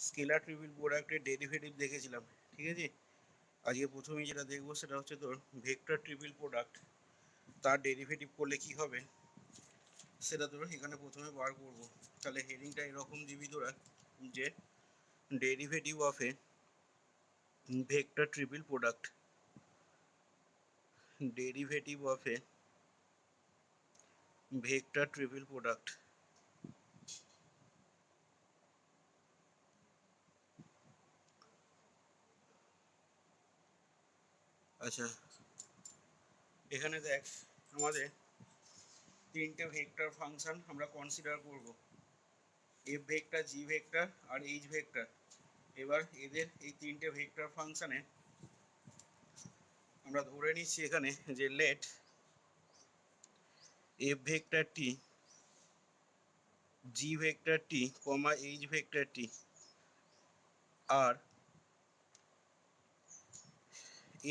Scalar triple প্রোডাক্টের derivative দেখেছিলাম, ঠিক আছে। আজকে প্রথমেই যেটা দেখবো সেটা হচ্ছে তোর ভেক্টর ট্রিপল প্রোডাক্ট, তার ডেরিভেটিভ করলে কি হবে সেটা তোর এখানে প্রথমে বার করবো। তাহলে হেডিংটা এরকম দিবি তোরা যে derivative of A vector triple product, derivative of A vector triple product. আচ্ছা, এখানে দেখ আমাদের তিনটে ভেক্টর ফাংশন আমরা কনসিডার করব, এফ ভেক্টর, জি ভেক্টর আর এইচ ভেক্টর। এবার এদের এই তিনটে ভেক্টর ফাংশনে আমরা ধরে নিচ্ছি এখানে যে let F vector T, G vector T, comma H vector T আর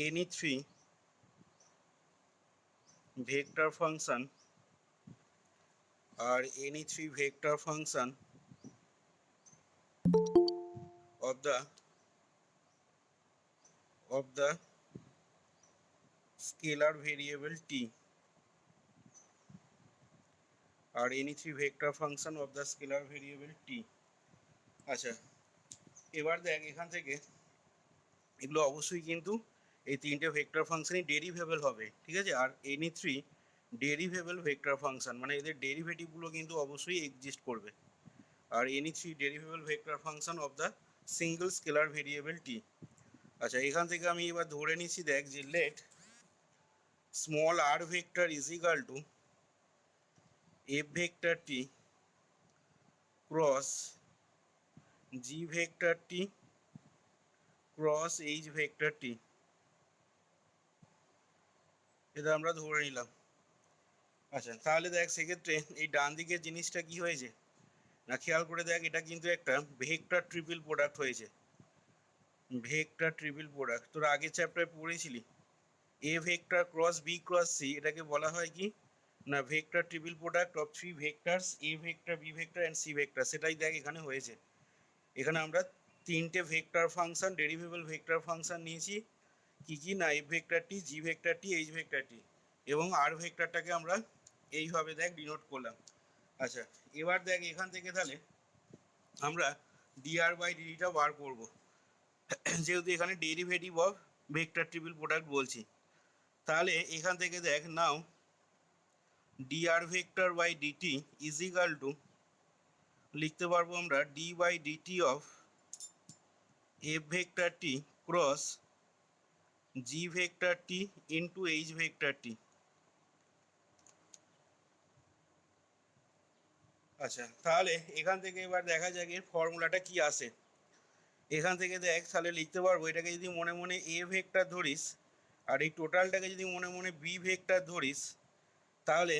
এনি থ্রি ভেক্টর ফাংশন আর any three vector function of the scalar variable t আর any three vector function of the scalar variable t। আচ্ছা, এবার দেখ এখান থেকে এগুলো অবশ্যই কিন্তু এই তিনটে ভেক্টর ফাংশনই ডেরিভেবল হবে, ঠিক আছে। আর any three derivable vector function মানে এদের ডেরিভেটিভগুলো কিন্তু অবশ্যই এক্সিস্ট করবে। আর any three derivable vector function of the single scalar variable T. আচ্ছা, এখান থেকে আমি এবার ধরে নিচ্ছি দেখ যে let small R vector is equal to F vector T cross G vector T cross H vector T. এটা আমরা ধরে নিলাম। আচ্ছা, তাহলে দেখ সেক্ষেত্রে এই ডান দিকের জিনিসটা কি হয়েছে না, খেয়াল করে দেখ, এটা কিন্তু একটা ভেক্টর ট্রিপল প্রোডাক্ট হয়েছে। ভেক্টর ট্রিপল প্রোডাক্ট তোর আগের চ্যাপ্টারে পড়েছিলি, A vector cross B cross C, এটাকে বলা হয় কি না vector triple product of three vectors, A vector, B vector and C vector. সেটাই দেখ এখানে হয়েছে। এখানে আমরা তিনটে vector function, derivable vector function নিয়েছি, কি কি না F vector T, G vector T, H vector T, এবং আর ভেক্টরটাকে আমরা এইভাবে দেখ ডিনোট করলাম। আচ্ছা, এবার দেখ এখান থেকে তাহলে আমরা ডিআর বাই ডিটা বার করবো, যেহেতু এখানে derivative of vector triple product বলছি। তাহলে এখান থেকে দেখ now dR vector by dt is equal to লিখতে পারবো আমরা d by dt of F vector T cross G vector T into H vector T. আচ্ছা, তাহলে এখান থেকে এবার দেখা যাক এর ফর্মুলাটা কি আসে। এখান থেকে দেখ তাহলে লিখতে পারবো, এটাকে যদি মনে মনে এ ভেক্টর ধরিস আর এই টোটালটাকে যদি মনে মনে বি ভেক্টর ধরিস, তাহলে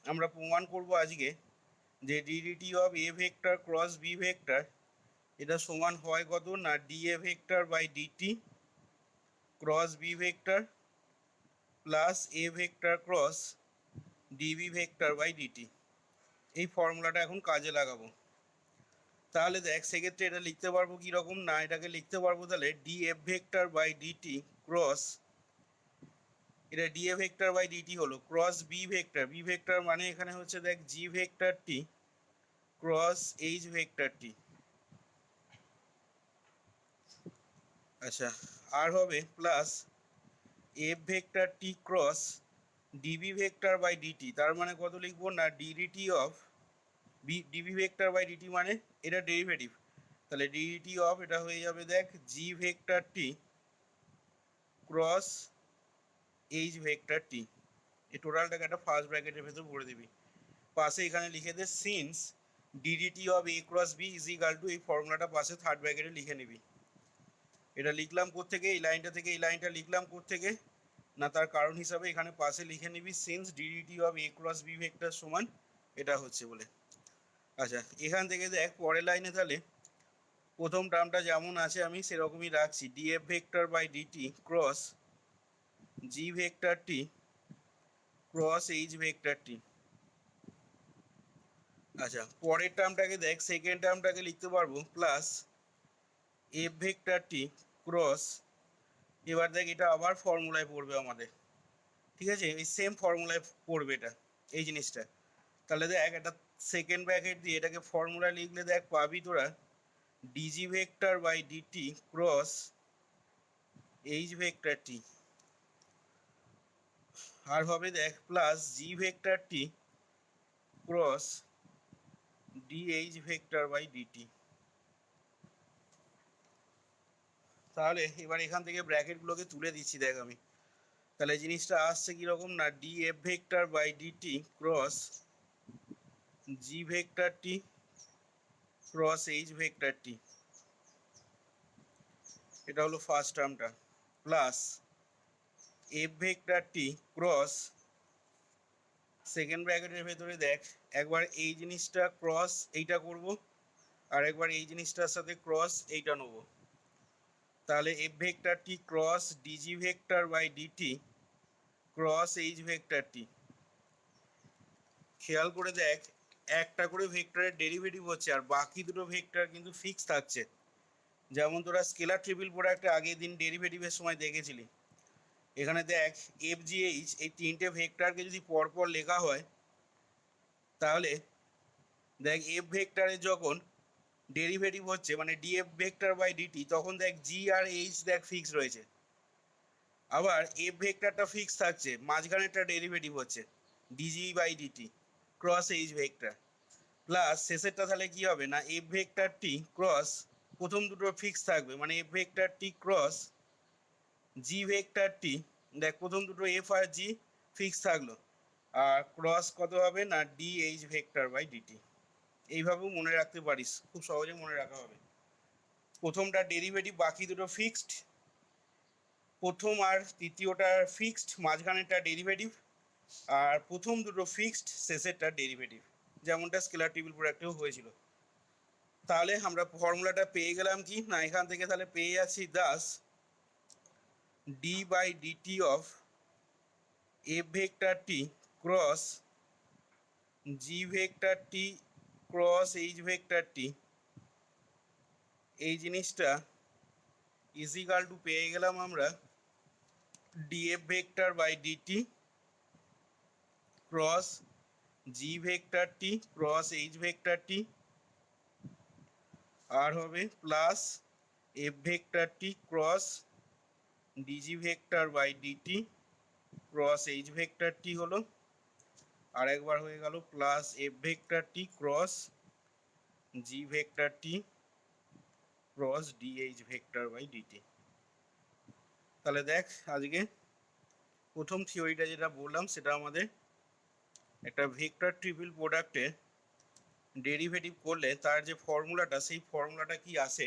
আমরা প্রমাণ করব আজকে যে DDT of A vector cross B vector এটা সমান হয় কত না D A vector by DT cross B vector plus A vector cross DB vector by DT. এই ফর্মুলাটা এখন কাজে লাগাবো। তাহলে দেখ সেক্ষেত্রে এটা লিখতে পারবো কীরকম না, এটাকে লিখতে পারবো তাহলে d F vector by DT cross, এটা d A vector by dt হলো cross B vector, B vector মানে এখানে হচ্ছে দেখ G vector T cross H vector T. আচ্ছা, আর হবে plus F vector T cross DB vector by dt, তার মানে কত লিখবো না d dt of B dB vector by dt মানে এটা ডেরিভেটিভ, তাহলে ডিডিটি অফ এটা হয়ে যাবে দেখ G vector T cross H vector T. এই টোটালটাকে একটা ফার্স্ট ব্র্যাকেটের ভেতর ভরে দিবি, পাশে এখানে লিখে দে since DDT of A cross B is equal to, এই ফর্মুলাটা পাশে থার্ড ব্র্যাকেটে লিখে নিবি। এটা লিখলাম কোত্থেকে, এই লাইনটা থেকে এই লাইনটা লিখলাম কোত্থেকে না, তার কারণ হিসাবে এখানে পাশে লিখে নিবি since DDT of A cross B vector সমান এটা হচ্ছে বলে। আচ্ছা, এখান থেকে দেখ পরের লাইনে তাহলে প্রথম টার্মটা যেমন আছে আমি সেরকমই রাখছি, dF vector by DT cross G vector T cross H vector T. আচ্ছা, পরের টার্মটাকে দেখ সেকেন্ড টার্মটাকে লিখতে পারবো প্লাস এফ ভেক্টরটি ক্রস, এবার দেখ এটা আবার ফর্মুলায় পড়বে আমাদের, ঠিক আছে, এই সেম ফর্মুলায় পড়বে এটা, এই জিনিসটা। তাহলে দেখ একটা সেকেন্ড ব্র্যাকেট দিয়ে এটাকে ফর্মুলা লিখলে দেখ পাবি তোরা dG vector by DT cross H vector T, আর হবে দেখ plus G vector T cross dH vector by DT. তাহলে এবার এখান থেকে ব্র্যাকেটগুলোকে তুলে দিচ্ছি দেখ আমি। তাহলে জিনিসটা আসছে কীরকম না, d F vector by DT cross G vector T cross H vector T, এটা হলো ফার্স্ট টার্মটা, plus F vector T cross second ব্র্যাকেটের ভেতরে দেখ একবার এই জিনিসটা ক্রস এইটা করব, আর একবার এই জিনিসটার সাথে ক্রস এইটা নেব। তাহলে F vector T cross dG vector by DT cross H vector T. খেয়াল করে দেখ একটা করে ভেক্টরের ডেরিভেটিভ হচ্ছে আর বাকি দুটো ভেক্টর কিন্তু ফিক্স থাকছে, যেমন তোরা স্কেলার ট্রিপল প্রোডাক্টে আগের দিন ডেরিভেটিভের সময় দেখেছিলি। এখানে দেখ এফ জি এইচ এই তিনটে ভেক্টরকে যদি পরপর লেখা হয়, তাহলে দেখ এফ ভেক্টরে যখন ডেরিভেটিভ হচ্ছে মানে ডিএফ ভেক্টর বাই ডিটি, তখন দেখ জি আর এইচ দেখ ফিক্স রয়েছে, আবার এফ ভেক্টরটা ফিক্স থাকছে, মাঝখানেরটা ডেরিভেটিভ হচ্ছে dG by DT cross H vector, plus শেষেরটা তাহলে কি হবে না এফ ভেক্টর টি ক্রস, প্রথম দুটো ফিক্স থাকবে মানে F vector T cross G vector টি, দেখ প্রথম দুটো এফ আর জি ফিক্স থাকলো, আর ক্রস কত হবে না D H vector by DT. এইভাবেও মনে রাখতে পারিস, খুব সহজে মনে রাখা হবে। প্রথমটা ডেরিভেটিভ, বাকি দুটো ফিক্সড, প্রথম আর তৃতীয়টা ফিক্সড, মাঝখানেরটা ডেরিভেটিভ, আর প্রথম দুটো ফিক্সড, শেষেরটা ডেরিভেটিভ, যেমনটা স্কেলার ট্রিপল প্রোডাক্টেও হয়েছিল। তাহলে আমরা ফর্মুলাটা পেয়ে গেলাম কি না, এখান থেকে তাহলে পেয়ে যাচ্ছি দাস d by dt of F vector T cross G vector T cross H vector T, এই জিনিসটা ইজিক্যাল টু পেয়ে গেলাম আমরা dF vector by DT cross G vector T cross H vector T, আর হবে plus F vector T cross dG vector by DT cross H vector T হলো, আর একবার হয়ে গেল plus F vector T cross G vector T cross dH vector by DT. তাহলে দেখ আজকে প্রথম থিওরিটা যেটা বললাম সেটা আমাদের একটা ভেক্টর ট্রিপল প্রোডাক্টে ডেরিভেটিভ করলে তার যে ফর্মুলাটা, সেই ফর্মুলাটা কি আসে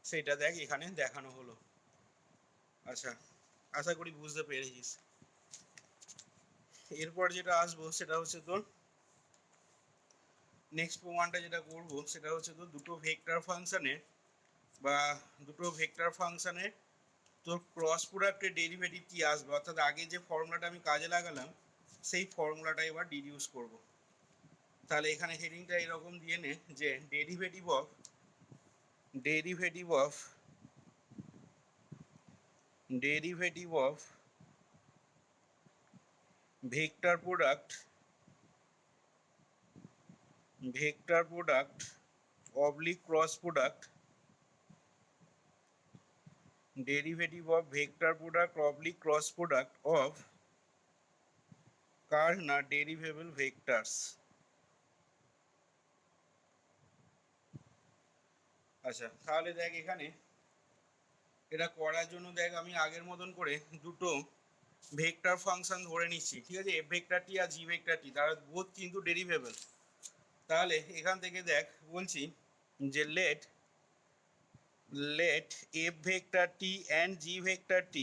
সেটা দেখ এখানে দেখানো হলো। আচ্ছা, আশা করি বুঝতে পেরেছিস। এরপর যেটা আসবো সেটা হচ্ছে তোর নেক্সট প্রমাণটা যেটা করব সেটা হচ্ছে তোর দুটো ভেক্টর ফাংশনের বা দুটো ভেক্টর ফাংশনের তোর ক্রস প্রোডাক্টের ডেরিভেটিভ কি আসবে, অর্থাৎ আগে যে ফর্মুলাটা আমি কাজে লাগালাম সেই ফর্মুলাটা এবার ডিডিউস করব। তাহলে এখানে হেডিংটা এরকম দিয়ে নে যে derivative of vector product oblique cross product, derivative of vector product oblique cross product of কার না ডেরিভেবল ভেক্টরস। আচ্ছা, তাহলে দেখ এখানে এটা করার জন্য দেখ আমি আগের মতন করে দুটো ভেক্টর ফাংশন ধরে নিচ্ছি, ঠিক আছে, এফ ভেক্টর টি আর জি ভেক্টর টি, তারা বোথ কিন্তু ডেরিভেবল। তাহলে এখান থেকে দেখ বলছি যে let f vector t and g vector t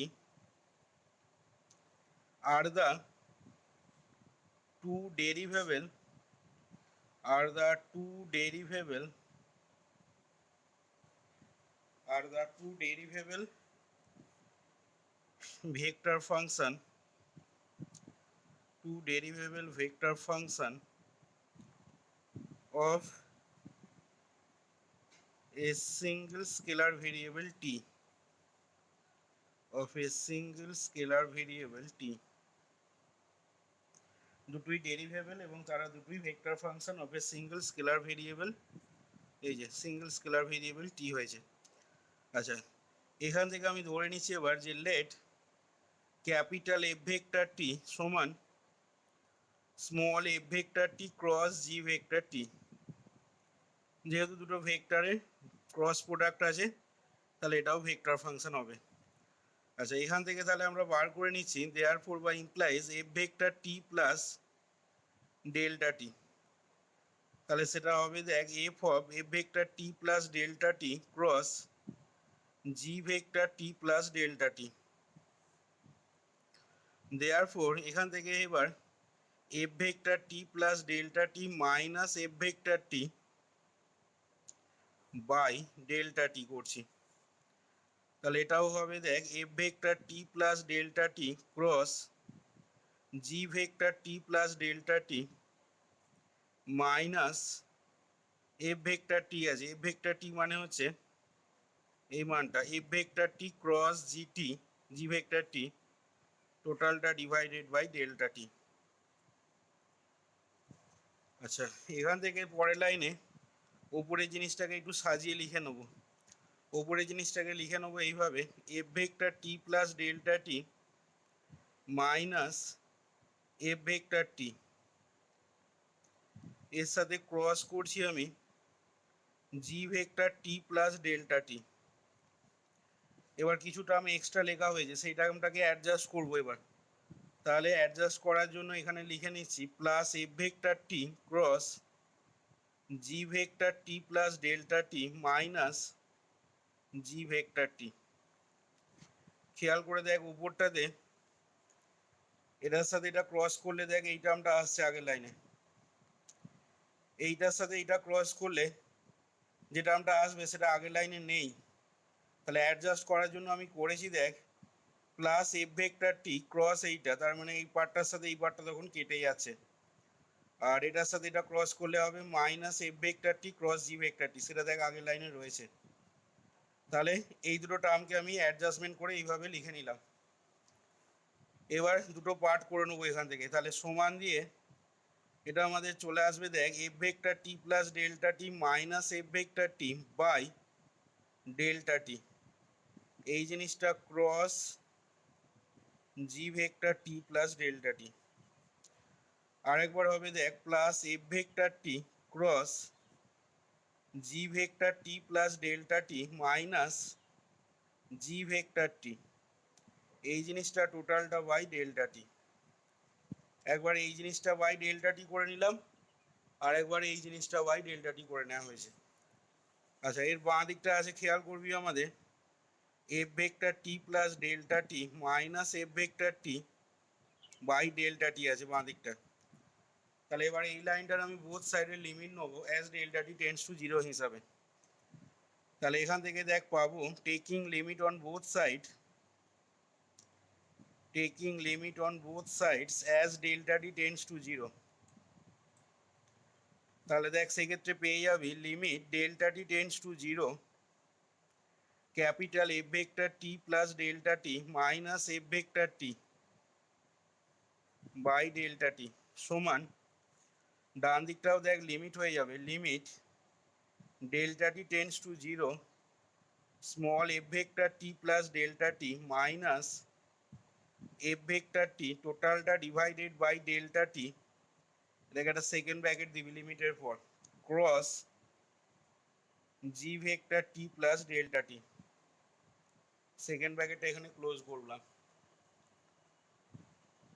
are the two derivable vector function of a single scalar variable t of a single scalar variable t, দুটোই ডেরিভেবল এবং তারা দুটোই vector function of a single scalar variable, এই যে single scalar variable টি হয়েছে। আচ্ছা, এখান থেকে আমি ধরে নিচ্ছি এবার যে let capital F vector T সমান small F vector T cross G vector T, যেহেতু দুটো ভেক্টরের ক্রস প্রোডাক্ট আছে তাহলে এটাও ভেক্টর ফাংশন হবে। আচ্ছা, এখান থেকে তাহলে আমরা বার করে নিচ্ছি দেয়ারফর বা implies F vector T plus delta T, তাহলে সেটা হবে দেখ F of F vector T plus delta T cross G vector T plus delta T. Therefore এখান থেকে এবার F vector T plus delta T minus F vector T by delta T করছি, তাহলে এটাও হবে দেখ F vector T plus delta T cross G vector T plus delta T minus F vector T আছে, F vector T মানে হচ্ছে এই মানটা F vector T cross GT G vector T টোটালটা ডিভাইডেড বাই ডেল্টা টি। আচ্ছা, এখান থেকে পরের লাইনে ওপরের জিনিসটাকে একটু সাজিয়ে লিখে নেবো। ওপরের জিনিসটাকে লিখে নেবো এইভাবে F vector T plus delta T minus F vector T, এর সাথে ক্রস করছি আমি জি ভেক্টর টি প্লাস ডেল্টা টি। এবার কিছু টার্ম এক্সট্রা লেখা হয়েছে সেই টার্মটাকে অ্যাডজাস্ট করবো এবার, তাহলে অ্যাডজাস্ট করার জন্য এখানে লিখে নিচ্ছি plus F vector T cross G vector T plus delta T minus G vector T. খেয়াল করে দেখ উপরটাতে এটার সাথে এটা ক্রস করলে দেখ এই টার্মটা আসছে আগের লাইনে, এইটার সাথে এটা ক্রস করলে যে টার্মটা আসবে সেটা আগের লাইনে নেই, তাহলে অ্যাডজাস্ট করার জন্য আমি করেছি দেখ plus F vector T cross এইটা, তার মানে এই পার্টটার সাথে এই পার্টটা তখন কেটে যাচ্ছে, আর এটার সাথে এটা ক্রস করলে হবে minus F vector T cross G vector T, সেটা দেখ আগের লাইনে রয়েছে। তাহলে এই দুটো টার্মকে আমি অ্যাডজাস্টমেন্ট করে এইভাবে লিখে নিলাম। এবার দুটো পার্ট করে নেবো এখান থেকে, তাহলে সমান দিয়ে এটা আমাদের চলে আসবে দেখ F vector T plus delta T minus F vector T by delta T, এই জিনিসটা cross G vector T plus delta T. আরেকবার হবে দেখ plus F vector T cross G vector T plus delta T minus G vector T, এই জিনিসটা টোটালটা by delta টি। একবার এই জিনিসটা বাই ডেল্টা টি করে নিলাম, আর একবার এই জিনিসটা বাই ডেল্টা টি করে নেওয়া হয়েছে। আচ্ছা, এর বাঁ দিকটা আছে খেয়াল করবি আমাদের F vector T plus delta T minus F vector T by delta T আছে বাঁ দিকটা। তাহলে এবার এই লাইনটার আমি বোথ সাইডের লিমিট নেবো as delta T tends to zero হিসাবে। তাহলে এখান থেকে দেখ পাবো taking limit on both side, taking limit on both sides as delta T tends to zero, তাহলে দেখ সেক্ষেত্রে পেয়ে যাবি limit delta T tends to zero capital F vector T plus delta T minus F vector T by delta T সমান ডান দিকটাও দেখ limit হয়ে যাবে limit delta T tends to zero small F vector T plus delta T minus F vector T টোটালটা divided by delta টি, দেখ একটা second bracket দিবি লিমিটের পর cross G vector T plus delta T, second ব্র্যাকেটটা এখানে ক্লোজ করলাম,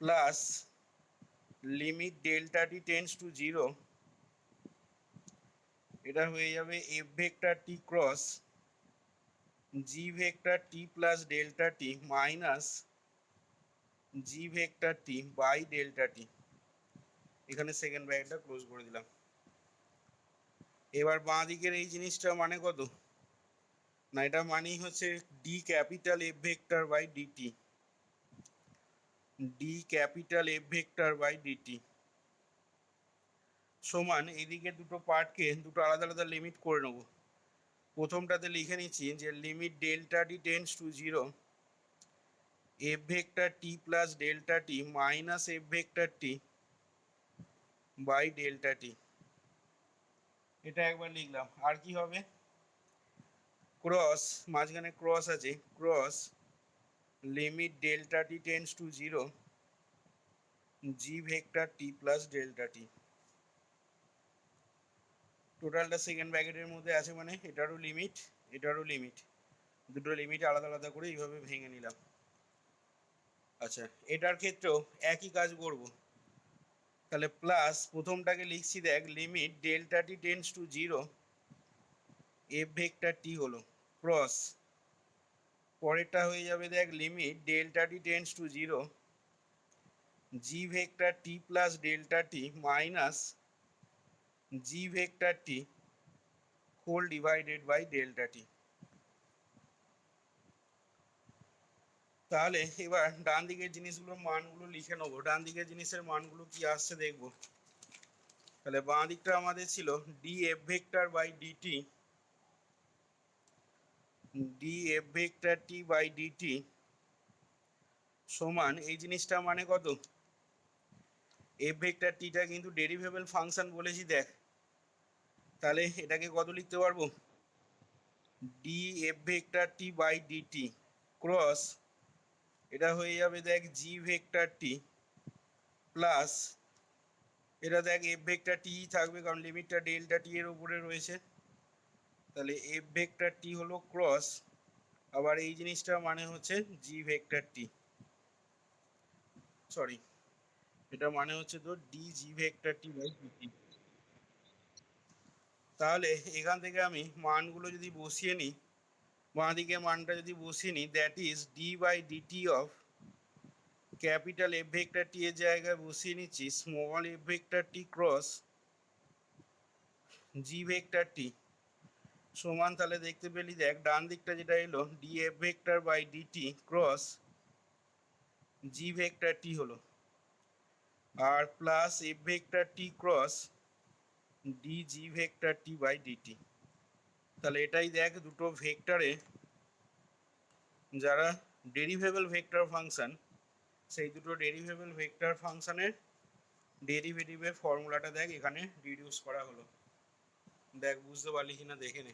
plus limit delta T tends to zero, এটা হয়ে যাবে F vector T cross G vector T plus delta T minus G vector T by delta T, এখানে second ব্র্যাকেটটা close করে দিলাম। এবার বাঁ দিকের এই জিনিসটা মানে কত না, এটা মানেই হচ্ছে D capital F vector by DT, D capital F vector by DT সমান এদিকে দুটো পার্টকে দুটো আলাদা আলাদা লিমিট করে নেবো, প্রথমটাতে লিখে নিচ্ছি যে limit delta T tends to zero F vector T plus delta T minus F vector T by delta T. এটা একবার লিখলাম। আর কি হবে, ক্রস, মাঝখানে ক্রস আছে, cross limit delta T tends to zero G vector T plus delta T. টোটালটা second ব্র্যাকেটের মধ্যে আছে, মানে এটারও লিমিট এটারও লিমিট, দুটো লিমিট আলাদা আলাদা করে এইভাবে ভেঙে নিলাম। আচ্ছা, এটার ক্ষেত্রেও একই কাজ করব। তাহলে প্লাস প্রথমটাকে লিখছি দেখ limit delta T tends to zero F vector T হলো ক্রস, পরেরটা হয়ে যাবে দেখ limit delta T tends to zero G vector T plus delta T minus G vector T whole divided by delta T. তাহলে এবার ডান দিকের জিনিসগুলোর মানগুলো লিখে নেবো। ডান দিকের জিনিসের মানগুলো কি আসছে দেখবো। তাহলে বাঁ দিকটা আমাদের ছিল D F vector by DT, D F vector T by DT সমান এই জিনিসটা মানে কত, এফ ভেক্টর টিটা কিন্তু ডেরিভেবল ফাংশন বলেছি দেখ, তাহলে এটাকে কত লিখতে পারবো, D F vector T by DT cross এটা হয়ে যাবে দেখ জি ভেক্টর টি প্লাস এটা দেখ এফ ভেক্টর টি থাকবে কারণ লিমিটটা ডেল্টা টি এর উপরে রয়েছে, তাহলে এফ ভেক্টর টি হলো ক্রস, আবার এই জিনিসটা মানে হচ্ছে জি ভেক্টর টি, সরি এটা মানে হচ্ছে তো D G vector T by DT. তাহলে এখান থেকে আমি মানগুলো যদি বসিয়ে নিই, বাঁ দিকে মানটা যদি বসিয়ে নিই, that is d by dt of capital F vector T এর জায়গায় বসিয়ে নিচ্ছি small F vector T cross G vector T সমান, তাহলে দেখতে পেলি দেখ ডান দিকটা যেটা এলো d F vector by DT cross G vector T হলো, আর plus F vector T cross d G vector T by DT. তাহলে এটাই দেখ দুটো ভেক্টরে যারা ডেরিভেবল ভেক্টর ফাংশন, সেই দুটো ডেরিভেবল ভেক্টর ফাংশনের ডেরিভেটিভের ফর্মুলাটা দেখ এখানে রিডিউস করা হলো। দেখ বুঝতে পারলি কিনা দেখে নে।